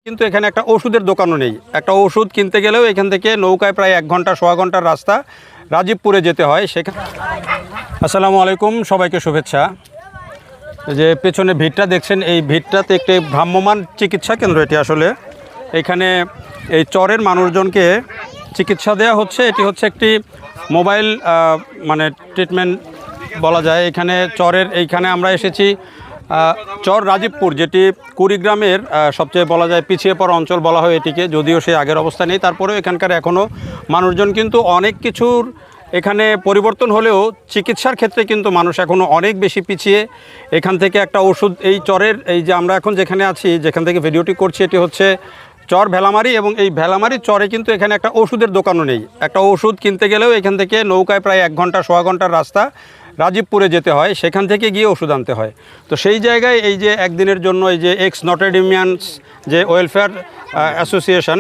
কিন্তু এখানে একটা ওষুধের দোকানও নেই। একটা ওষুধ কিনতে গেলেও এখান থেকে নৌকায় প্রায় 1 ঘন্টা সোয়া ঘন্টার রাস্তা রাজীবপুরে যেতে হয়। সেখানে আসসালামু আলাইকুম, সবাইকে শুভেচ্ছা। যে পেছনে ভিড়টা দেখছেন, এই ভিড়টাতে একটি ভ্রাম্যমাণ চিকিৎসা কেন্দ্র। এটি আসলে এখানে এই চরের মানুষজনকে চিকিৎসা দেওয়া হচ্ছে। এটি হচ্ছে একটি মোবাইল মানে ট্রিটমেন্ট বলা যায়। এখানে চরের এইখানে আমরা এসেছি চর রাজীবপুর, যেটি কুড়িগ্রামের সবচেয়ে বলা যায় পিছিয়ে পড়া অঞ্চল বলা হয় এটিকে, যদিও সে আগের অবস্থা নেই। তারপরেও এখানকার এখনও মানুষজন কিন্তু অনেক কিছুর এখানে পরিবর্তন হলেও চিকিৎসার ক্ষেত্রে কিন্তু মানুষ এখনও অনেক বেশি পিছিয়ে। এখান থেকে একটা ওষুধ, এই চরের এই যে আমরা এখন যেখানে আছি, যেখান থেকে ভিডিওটি করছি, এটি হচ্ছে চর ভেলামারি, এবং এই ভেলামারি চরে কিন্তু এখানে একটা ওষুধের দোকানও নেই। একটা ওষুধ কিনতে গেলেও এখান থেকে নৌকায় প্রায় 1 ঘন্টা সোয়া ঘন্টার রাস্তা রাজীবপুরে যেতে হয়, সেখান থেকে গিয়ে ওষুধ আনতে হয়। তো সেই জায়গায় এই যে একদিনের জন্য এই যে এক্স নটেডিমিয়ান্স যে ওয়েলফেয়ার অ্যাসোসিয়েশন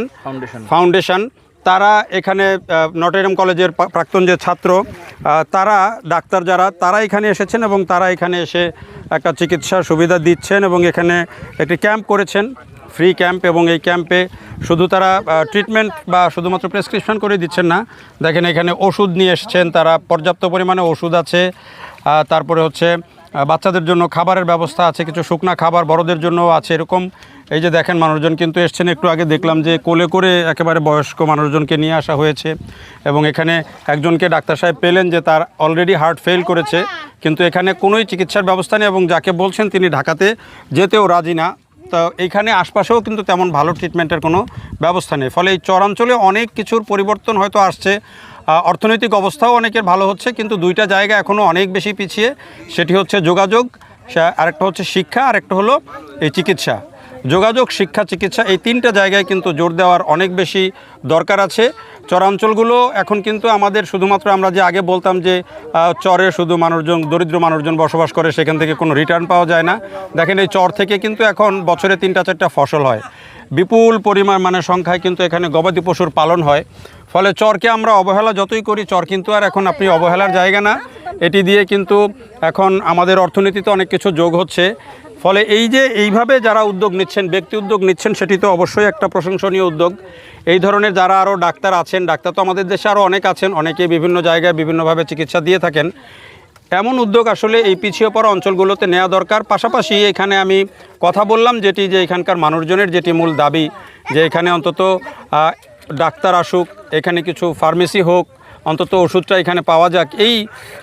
ফাউন্ডেশন, তারা এখানে নটেডেম কলেজের প্রাক্তন যে ছাত্র, তারা ডাক্তার যারা, তারা এখানে এসেছেন এবং তারা এখানে এসে একটা চিকিৎসার সুবিধা দিচ্ছেন এবং এখানে একটি ক্যাম্প করেছেন, ফ্রি ক্যাম্প। এবং এই ক্যাম্পে শুধু তারা ট্রিটমেন্ট বা শুধুমাত্র প্রেসক্রিপশন করে দিচ্ছেন না, দেখেন এখানে ওষুধ নিয়ে এসছেন তারা, পর্যাপ্ত পরিমাণে ওষুধ আছে। তারপরে হচ্ছে বাচ্চাদের জন্য খাবারের ব্যবস্থা আছে, কিছু শুকনা খাবার বড়দের জন্য আছে। এরকম এই যে দেখেন মানুষজন কিন্তু এসছেন। একটু আগে দেখলাম যে কোলে করে একেবারে বয়স্ক মানুষজনকে নিয়ে আসা হয়েছে এবং এখানে একজনকে ডাক্তার সাহেব পেলেন যে তার অলরেডি হার্ট ফেল করেছে, কিন্তু এখানে কোনোই চিকিৎসার ব্যবস্থা নেই এবং যাকে বলছেন তিনি ঢাকাতে যেতেও রাজি না। তো এইখানে আশপাশেও কিন্তু তেমন ভালো ট্রিটমেন্টের কোনো ব্যবস্থা নেই। ফলে এই চরাঞ্চলে অনেক কিছুর পরিবর্তন হয়তো আসছে, অর্থনৈতিক অবস্থাও অনেকের ভালো হচ্ছে, কিন্তু দুইটা জায়গা এখনও অনেক বেশি পিছিয়ে। সেটি হচ্ছে যোগাযোগ, আরেকটা হচ্ছে শিক্ষা, আরেকটা হলো এই চিকিৎসা। যোগাযোগ, শিক্ষা, চিকিৎসা, এই 3টা জায়গায় কিন্তু জোর দেওয়ার অনেক বেশি দরকার আছে। চরাঞ্চলগুলো এখন কিন্তু আমাদের শুধুমাত্র আমরা যে আগে বলতাম যে চরে শুধু মানুষজন, দরিদ্র মানুষজন বসবাস করে, সেখান থেকে কোনো রিটার্ন পাওয়া যায় না। দেখেন এই চর থেকে কিন্তু এখন বছরে 3-4টা ফসল হয়, বিপুল পরিমাণ মানে সংখ্যায় কিন্তু এখানে গবাদি পশুর পালন হয়। ফলে চরকে আমরা অবহেলা যতই করি, চর কিন্তু আর এখন আপনি অবহেলার জায়গা না। এটি দিয়ে কিন্তু এখন আমাদের অর্থনীতিতে অনেক কিছু যোগ হচ্ছে। ফলে এই যে এইভাবে যারা উদ্যোগ নিচ্ছেন, ব্যক্তি উদ্যোগ নিচ্ছেন, সেটি তো অবশ্যই একটা প্রশংসনীয় উদ্যোগ। এই ধরনের যারা আরও ডাক্তার আছেন, ডাক্তার তো আমাদের দেশে আরও অনেক আছেন, অনেকে বিভিন্ন জায়গায় বিভিন্নভাবে চিকিৎসা দিয়ে থাকেন। এমন উদ্যোগ আসলে এই পিছিয়ে পড়া অঞ্চলগুলোতে নেওয়া দরকার। পাশাপাশি এখানে আমি কথা বললাম যেটি, যে এখানকার মানুষজনের যেটি মূল দাবি, যে এখানে অন্তত ডাক্তার আসুক, এখানে কিছু ফার্মেসি হোক, অন্তত ওষুধটা এখানে পাওয়া যাক।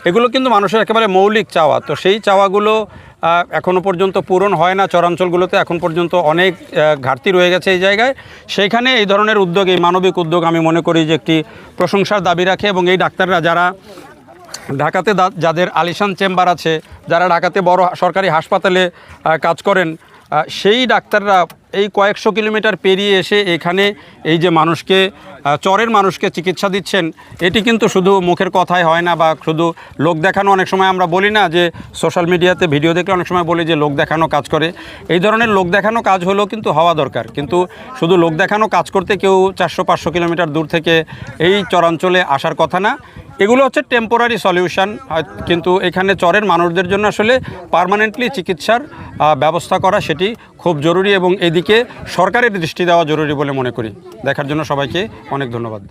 এগুলো কিন্তু মানুষের একেবারে মৌলিক চাওয়া। তো সেই চাওয়াগুলো এখনও পর্যন্ত পূরণ হয় না। চরাঞ্চলগুলোতে এখন পর্যন্ত অনেক ঘাটতি রয়ে গেছে এই জায়গায়। সেইখানে এই ধরনের উদ্যোগ, এই মানবিক উদ্যোগ আমি মনে করি যে একটি প্রশংসার দাবি রাখে। এবং এই ডাক্তাররা যারা ঢাকাতে, যাদের আলিশান চেম্বার আছে, যারা ঢাকাতে বড় সরকারি হাসপাতালে কাজ করেন, সেই ডাক্তাররা এই কয়েকশো কিলোমিটার পেরিয়ে এসে এখানে এই যে মানুষকে, চরের মানুষকে চিকিৎসা দিচ্ছেন, এটি কিন্তু শুধু মুখের কথাই হয় না বা শুধু লোক দেখানো। অনেক সময় আমরা বলি না যে সোশ্যাল মিডিয়াতে ভিডিও দেখলে অনেক সময় বলি যে লোক দেখানো কাজ করে। এই ধরনের লোক দেখানো কাজ হলেও কিন্তু হওয়া দরকার, কিন্তু শুধু লোক দেখানো কাজ করতে কেউ 400-500 কিলোমিটার দূর থেকে এই চরাঞ্চলে আসার কথা না। এগুলো হচ্ছে টেম্পোরারি সলিউশন, কিন্তু এখানে চরের মানুষদের জন্য আসলে পার্মানেন্টলি চিকিৎসার ব্যবস্থা করা সেটি খুব জরুরি এবং এদিকে সরকারের দৃষ্টি দেওয়া জরুরি বলে মনে করি। দেখার জন্য সবাইকে অনেক ধন্যবাদ।